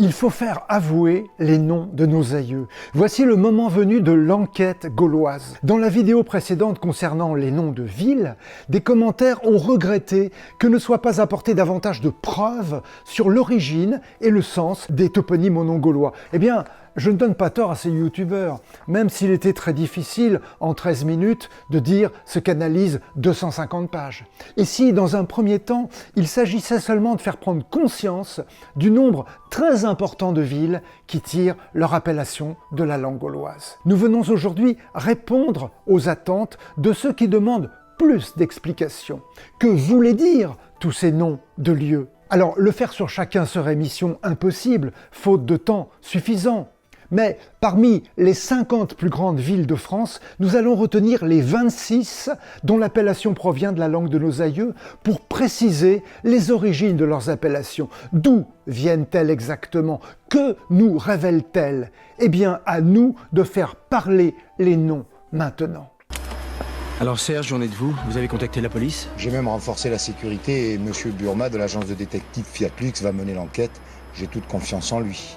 Il faut faire avouer les noms de nos aïeux. Voici le moment venu de l'enquête gauloise. Dans la vidéo précédente concernant les noms de villes, des commentaires ont regretté que ne soit pas apporté davantage de preuves sur l'origine et le sens des toponymes au nom gaulois. Eh bien, je ne donne pas tort à ces youtubeurs, même s'il était très difficile en 13 minutes de dire ce qu'analyse 250 pages. Et si, dans un premier temps, il s'agissait seulement de faire prendre conscience du nombre très important de villes qui tirent leur appellation de la langue gauloise. Nous venons aujourd'hui répondre aux attentes de ceux qui demandent plus d'explications. Que voulaient dire tous ces noms de lieux ? Alors, le faire sur chacun serait mission impossible, faute de temps suffisant. Mais parmi les 50 plus grandes villes de France, nous allons retenir les 26 dont l'appellation provient de la langue de nos aïeux pour préciser les origines de leurs appellations. D'où viennent-elles exactement? Que nous révèlent-elles? Eh bien, à nous de faire parler les noms maintenant. Alors Serge, j'en êtes-vous? Vous avez contacté la police? J'ai même renforcé la sécurité et Monsieur Burma de l'agence de détective Fiat Lux va mener l'enquête. J'ai toute confiance en lui.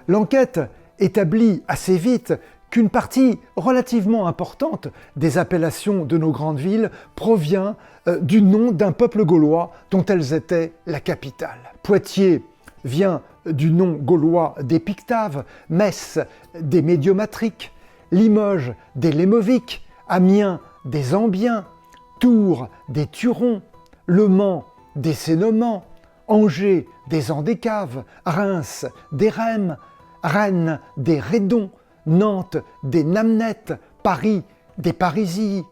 L'enquête établit assez vite qu'une partie relativement importante des appellations de nos grandes villes provient du nom d'un peuple gaulois dont elles étaient la capitale. Poitiers vient du nom gaulois des Pictaves, Metz des Médiomatriques, Limoges des Lémoviques, Amiens des Ambiens, Tours des Turons, Le Mans des Cénomans, Angers des Andécaves, Reims des Rèmes, Rennes des Redons, Nantes des Namnettes, Paris des Parisis.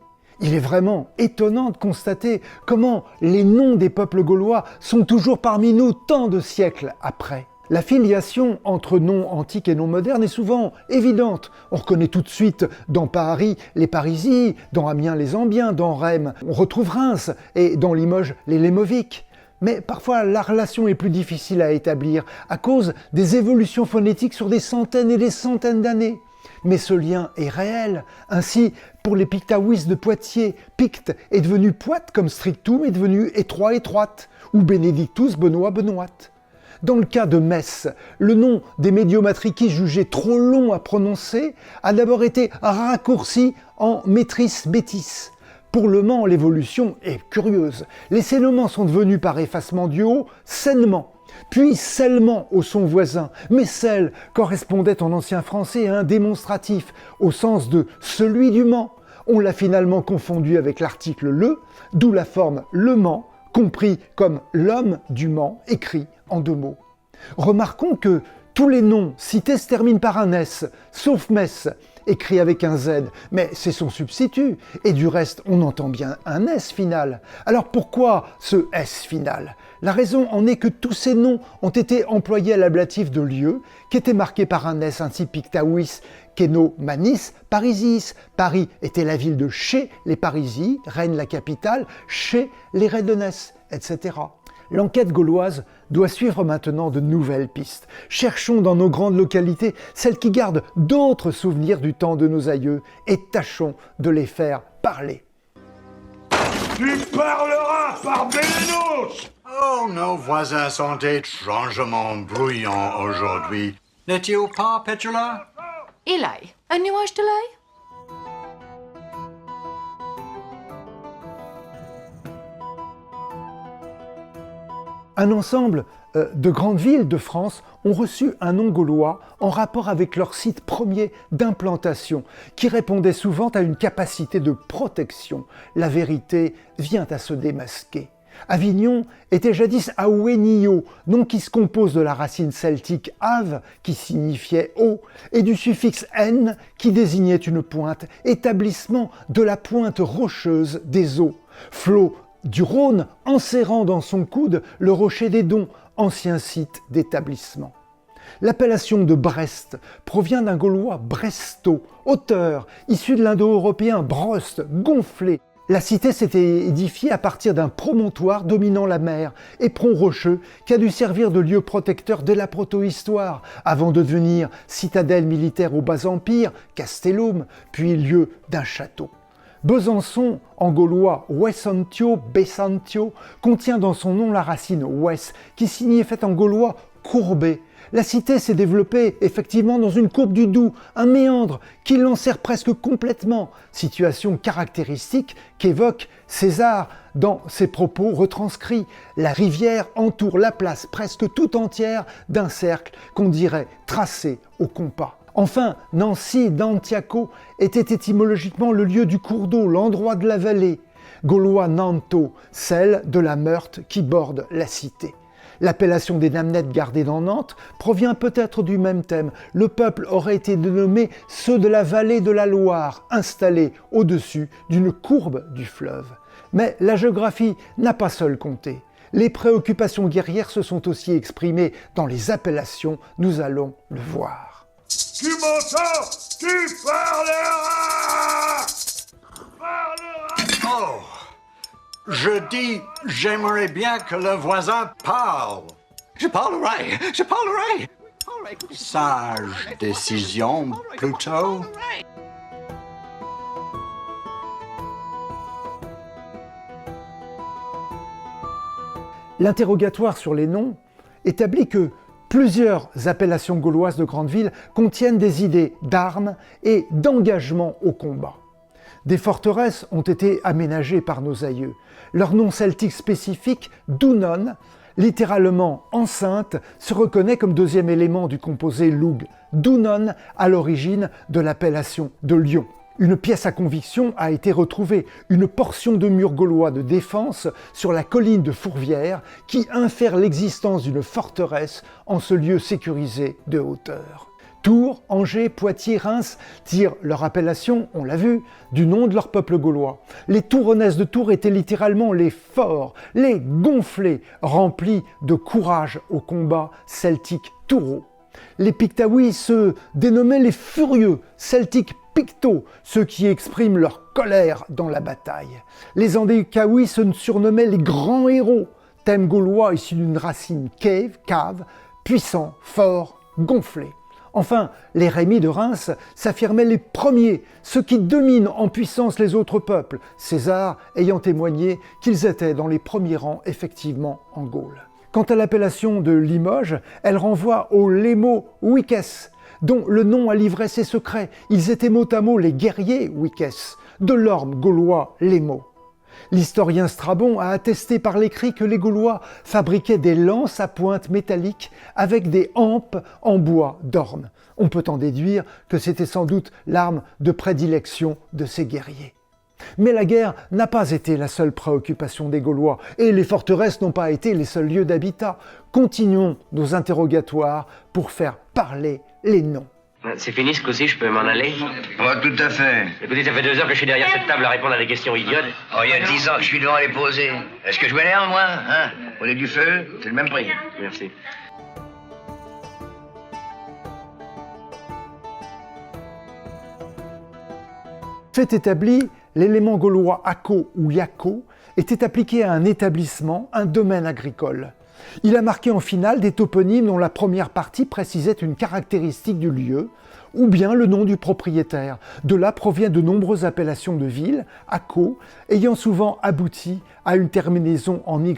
Il est vraiment étonnant de constater comment les noms des peuples gaulois sont toujours parmi nous tant de siècles après. La filiation entre noms antiques et noms modernes est souvent évidente. On reconnaît tout de suite dans Paris les Parisis, dans Amiens les Ambiens, dans Rèmes on retrouve Reims et dans Limoges les Lémoviques. Mais parfois, la relation est plus difficile à établir à cause des évolutions phonétiques sur des centaines et des centaines d'années. Mais ce lien est réel. Ainsi, pour les Pictawis de Poitiers, Picte est devenu Poite comme Strictum est devenu Étroit, Étroite, ou Benedictus, Benoît, Benoîte. Dans le cas de Metz, le nom des Médiomatriques jugé trop long à prononcer a d'abord été raccourci en Métris Bétis. Pour le Mans, l'évolution est curieuse. Les Cénomans sont devenus par effacement du haut Sainement, puis Selles au son voisin. Mais Selles correspondait en ancien français à un démonstratif, au sens de celui du Mans. On l'a finalement confondu avec l'article le, d'où la forme le Mans, compris comme l'homme du Mans, écrit en 2 mots. Remarquons que tous les noms cités se terminent par un S, sauf Metz, écrit avec un Z, mais c'est son substitut, et du reste on entend bien un S final. Alors pourquoi ce S final? La raison en est que tous ces noms ont été employés à l'ablatif de lieux qui étaient marqués par un S, ainsi Pictawis, Keno, Manis, Parisis. Paris était la ville de chez les Parisis, Rennes la capitale, chez les Redonès, etc. L'enquête gauloise doit suivre maintenant de nouvelles pistes. Cherchons dans nos grandes localités celles qui gardent d'autres souvenirs du temps de nos aïeux et tâchons de les faire parler. Tu parleras par Bélénos! Oh, nos voisins sont étrangement bruyants aujourd'hui. N'est-il pas, Petula? Eli, un nuage de l'ail? Un ensemble de grandes villes de France ont reçu un nom gaulois en rapport avec leur site premier d'implantation, qui répondait souvent à une capacité de protection. La vérité vient à se démasquer. Avignon était jadis Awenio, nom qui se compose de la racine celtique ave, qui signifiait eau, et du suffixe n, qui désignait une pointe, établissement de la pointe rocheuse des eaux. Flot du Rhône, enserrant dans son coude le rocher des Dons, ancien site d'établissement. L'appellation de Brest provient d'un gaulois bresto, hauteur, issu de l'indo-européen brost, gonflé. La cité s'était édifiée à partir d'un promontoire dominant la mer, éperon rocheux, qui a dû servir de lieu protecteur dès la protohistoire, avant de devenir citadelle militaire au bas empire, castellum, puis lieu d'un château. Besançon, en gaulois Wesantio, Besantio, contient dans son nom la racine Wes, qui signifie en gaulois courbé. La cité s'est développée effectivement dans une courbe du Doubs, un méandre qui l'enserre presque complètement, situation caractéristique qu'évoque César dans ses propos retranscrits. La rivière entoure la place presque tout entière d'un cercle qu'on dirait tracé au compas. Enfin, Nancy d'Antiaco était étymologiquement le lieu du cours d'eau, l'endroit de la vallée. Gaulois Nanto, celle de la Meurthe qui borde la cité. L'appellation des Damnettes gardée dans Nantes provient peut-être du même thème. Le peuple aurait été dénommé ceux de la vallée de la Loire, installés au-dessus d'une courbe du fleuve. Mais la géographie n'a pas seule compté. Les préoccupations guerrières se sont aussi exprimées dans les appellations, nous allons le voir. Tu m'entends? Tu parleras! Oh! Je dis, j'aimerais bien que le voisin parle. Je parlerai. Sage décision, plutôt. L'interrogatoire sur les noms établit que plusieurs appellations gauloises de grandes villes contiennent des idées d'armes et d'engagement au combat. Des forteresses ont été aménagées par nos aïeux. Leur nom celtique spécifique, Dunon, littéralement enceinte, se reconnaît comme deuxième élément du composé Lug. Dunon à l'origine de l'appellation de Lyon. Une pièce à conviction a été retrouvée, une portion de mur gaulois de défense sur la colline de Fourvière qui infère l'existence d'une forteresse en ce lieu sécurisé de hauteur. Tours, Angers, Poitiers, Reims tirent leur appellation, on l'a vu, du nom de leur peuple gaulois. Les Touronaises de Tours étaient littéralement les forts, les gonflés, remplis de courage au combat celtique taureau. Les Pictaouis se dénommaient les furieux, celtiques Pictos, ceux qui expriment leur colère dans la bataille. Les Andécaouis se surnommaient les grands héros, thème gaulois issu d'une racine cave, puissant, fort, gonflé. Enfin, les Rémis de Reims s'affirmaient les premiers, ceux qui dominent en puissance les autres peuples, César ayant témoigné qu'ils étaient dans les premiers rangs effectivement en Gaule. Quant à l'appellation de Limoges, elle renvoie aux Lémo Wiques, dont le nom a livré ses secrets. Ils étaient mot à mot les guerriers Wiques, de l'orme gaulois Lémo. L'historien Strabon a attesté par l'écrit que les Gaulois fabriquaient des lances à pointe métallique avec des hampes en bois d'orme. On peut en déduire que c'était sans doute l'arme de prédilection de ces guerriers. Mais la guerre n'a pas été la seule préoccupation des Gaulois, et les forteresses n'ont pas été les seuls lieux d'habitat. Continuons nos interrogatoires pour faire parler les noms. C'est fini ce coup-ci, je peux m'en aller? Pas tout à fait. Écoutez, ça fait 2 heures que je suis derrière cette table à répondre à des questions idiotes. Oh, il y a 10 ans que je suis devant à les poser. Est-ce que je m'énerve, moi? Hein? Au lieu du feu, c'est le même prix. Merci. Fait établi, l'élément gaulois ako ou yako était appliqué à un établissement, un domaine agricole. Il a marqué en finale des toponymes dont la première partie précisait une caractéristique du lieu, ou bien le nom du propriétaire. De là proviennent de nombreuses appellations de villes, ako, ayant souvent abouti à une terminaison en y,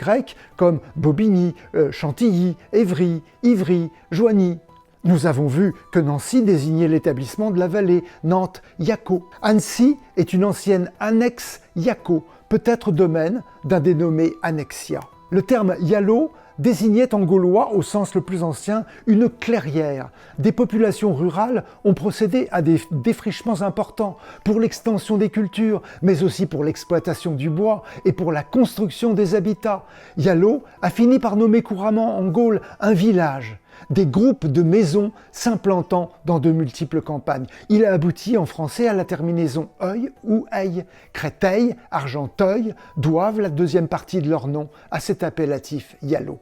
comme Bobigny, Chantilly, Évry, Ivry, Joigny. Nous avons vu que Nancy désignait l'établissement de la vallée, Nantes, Yako. Annecy est une ancienne annexe Yako, peut-être domaine d'un dénommé Annexia. Le terme Yalo désignait en gaulois, au sens le plus ancien, une clairière. Des populations rurales ont procédé à des défrichements importants pour l'extension des cultures, mais aussi pour l'exploitation du bois et pour la construction des habitats. Yalo a fini par nommer couramment en Gaule un village, des groupes de maisons s'implantant dans de multiples campagnes. Il a abouti en français à la terminaison œil ou eil. Créteil, Argenteuil doivent la deuxième partie de leur nom à cet appellatif Yalo.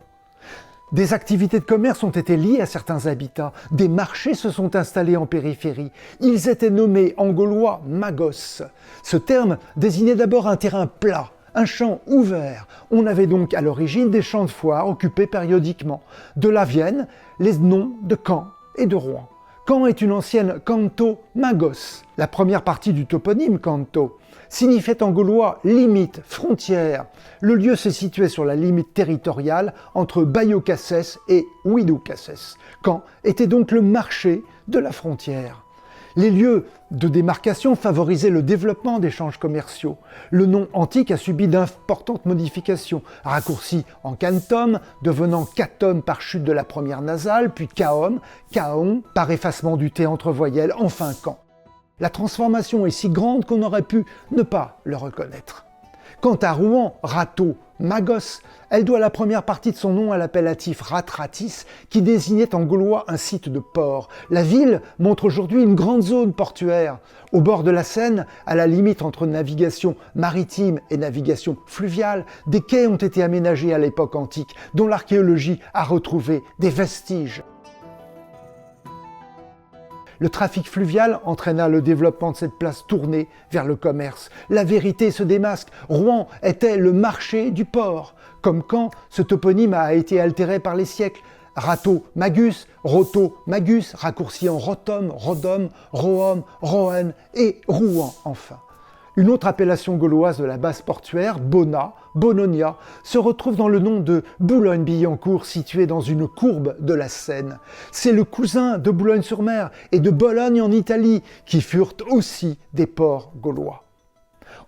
Des activités de commerce ont été liées à certains habitats, des marchés se sont installés en périphérie. Ils étaient nommés en gaulois magos. Ce terme désignait d'abord un terrain plat, un champ ouvert. On avait donc à l'origine des champs de foire occupés périodiquement. De là viennent les noms de Caen et de Rouen. Caen est une ancienne Canto Magos. La première partie du toponyme Canto signifiait en gaulois limite, frontière. Le lieu se situait sur la limite territoriale entre Baio-Cassès et Ouidou-Cassès. Caen était donc le marché de la frontière. Les lieux de démarcation favorisaient le développement d'échanges commerciaux. Le nom antique a subi d'importantes modifications, raccourci en cantum, devenant catum par chute de la première nasale, puis caom, caon, par effacement du T entre voyelles, enfin Caen. La transformation est si grande qu'on aurait pu ne pas le reconnaître. Quant à Rouen, Rato, Magos, elle doit la première partie de son nom à l'appellatif Ratratis, qui désignait en gaulois un site de port. La ville montre aujourd'hui une grande zone portuaire. Au bord de la Seine, à la limite entre navigation maritime et navigation fluviale, des quais ont été aménagés à l'époque antique, dont l'archéologie a retrouvé des vestiges. Le trafic fluvial entraîna le développement de cette place tournée vers le commerce. La vérité se démasque. Rouen était le marché du port. Comme Caen, ce toponyme a été altéré par les siècles. Rato Magus, Roto Magus, raccourci en Rotom, Rodom, Roum, Roen et Rouen enfin. Une autre appellation gauloise de la base portuaire, Bona, Bononia, se retrouve dans le nom de Boulogne-Billancourt, situé dans une courbe de la Seine. C'est le cousin de Boulogne-sur-Mer et de Bologne en Italie, qui furent aussi des ports gaulois.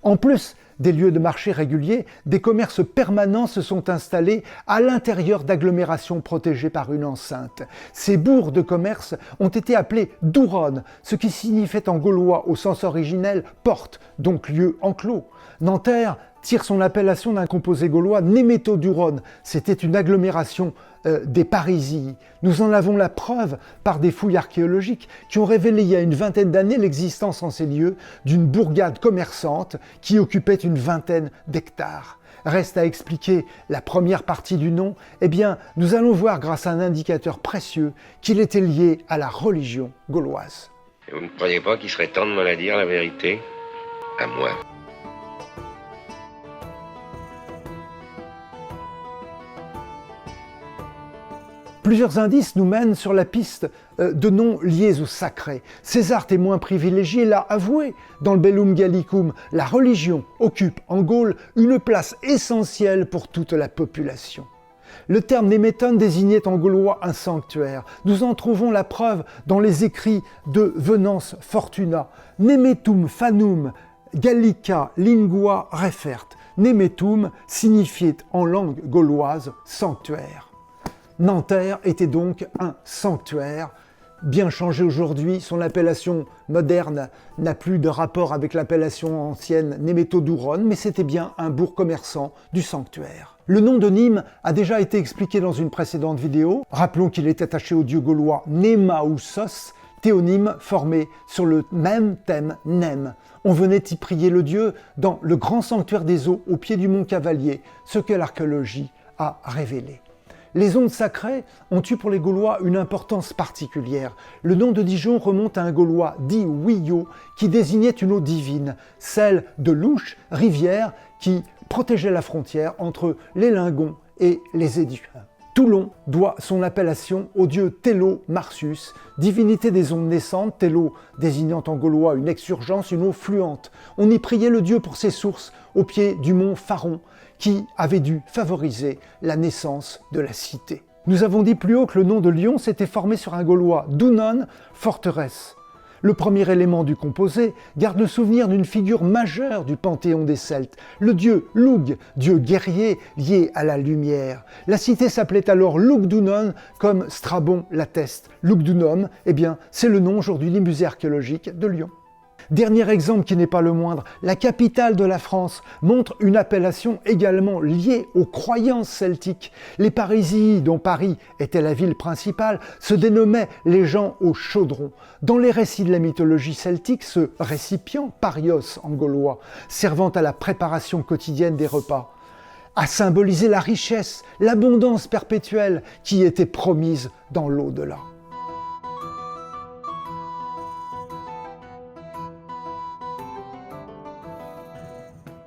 En plus des lieux de marché réguliers, des commerces permanents se sont installés à l'intérieur d'agglomérations protégées par une enceinte. Ces bourgs de commerce ont été appelés dourones, ce qui signifiait en gaulois au sens originel porte, donc lieu enclos. Nanterre tire son appellation d'un composé gaulois Némétodurone. C'était une agglomération des Parisii. Nous en avons la preuve par des fouilles archéologiques qui ont révélé il y a une vingtaine d'années l'existence en ces lieux d'une bourgade commerçante qui occupait une vingtaine d'hectares. Reste à expliquer la première partie du nom. Eh bien, nous allons voir grâce à un indicateur précieux qu'il était lié à la religion gauloise. Et vous ne croyez pas qu'il serait temps de me la dire, la vérité? À moi. Plusieurs indices nous mènent sur la piste de noms liés au sacré. César, témoin privilégié, l'a avoué dans le Bellum Gallicum. La religion occupe en Gaule une place essentielle pour toute la population. Le terme néméton désignait en gaulois un sanctuaire. Nous en trouvons la preuve dans les écrits de Venance Fortuna. Nemetum fanum Gallica lingua refert. Nemetum signifiait en langue gauloise sanctuaire. Nanterre était donc un sanctuaire. Bien changé aujourd'hui, son appellation moderne n'a plus de rapport avec l'appellation ancienne Némétodurone, mais c'était bien un bourg commerçant du sanctuaire. Le nom de Nîmes a déjà été expliqué dans une précédente vidéo. Rappelons qu'il est attaché au dieu gaulois Némaoussos, théonyme formé sur le même thème Nem. On venait y prier le dieu dans le grand sanctuaire des eaux au pied du mont Cavalier, ce que l'archéologie a révélé. Les ondes sacrées ont eu pour les Gaulois une importance particulière. Le nom de Dijon remonte à un Gaulois dit Wiyot qui désignait une eau divine, celle de l'Ouche, rivière qui protégeait la frontière entre les Lingons et les Éduins. Toulon doit son appellation au dieu Télo Marsus, divinité des ondes naissantes, Télo désignant en gaulois une exsurgence, une eau fluente. On y priait le dieu pour ses sources au pied du mont Pharon, qui avait dû favoriser la naissance de la cité. Nous avons dit plus haut que le nom de Lyon s'était formé sur un gaulois, Dunon, forteresse. Le premier élément du composé garde le souvenir d'une figure majeure du panthéon des Celtes, le dieu Lugh, dieu guerrier lié à la lumière. La cité s'appelait alors Lugdunum, comme Strabon l'atteste. Lugdunum, eh bien, c'est le nom aujourd'hui du musée archéologique de Lyon. Dernier exemple qui n'est pas le moindre, la capitale de la France montre une appellation également liée aux croyances celtiques. Les Parisii, dont Paris était la ville principale, se dénommaient les gens au chaudron. Dans les récits de la mythologie celtique, ce récipient, parios en gaulois, servant à la préparation quotidienne des repas, a symbolisé la richesse, l'abondance perpétuelle qui était promise dans l'au-delà.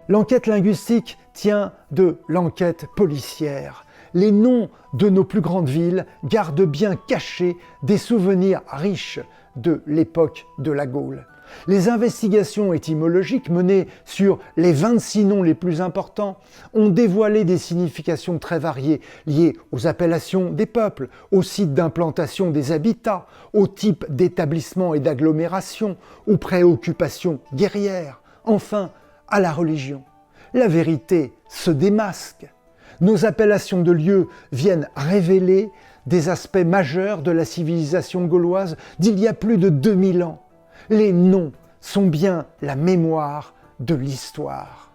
L'enquête linguistique tient de l'enquête policière. les noms de nos plus grandes villes gardent bien cachés des souvenirs riches de l'époque de la Gaule. Les investigations étymologiques menées sur les 26 noms les plus importants ont dévoilé des significations très variées liées aux appellations des peuples, aux sites d'implantation des habitats, aux types d'établissements et d'agglomérations, aux préoccupations guerrières, enfin à la religion. La vérité se démasque. Nos appellations de lieux viennent révéler des aspects majeurs de la civilisation gauloise d'il y a plus de 2000 ans. Les noms sont bien la mémoire de l'histoire.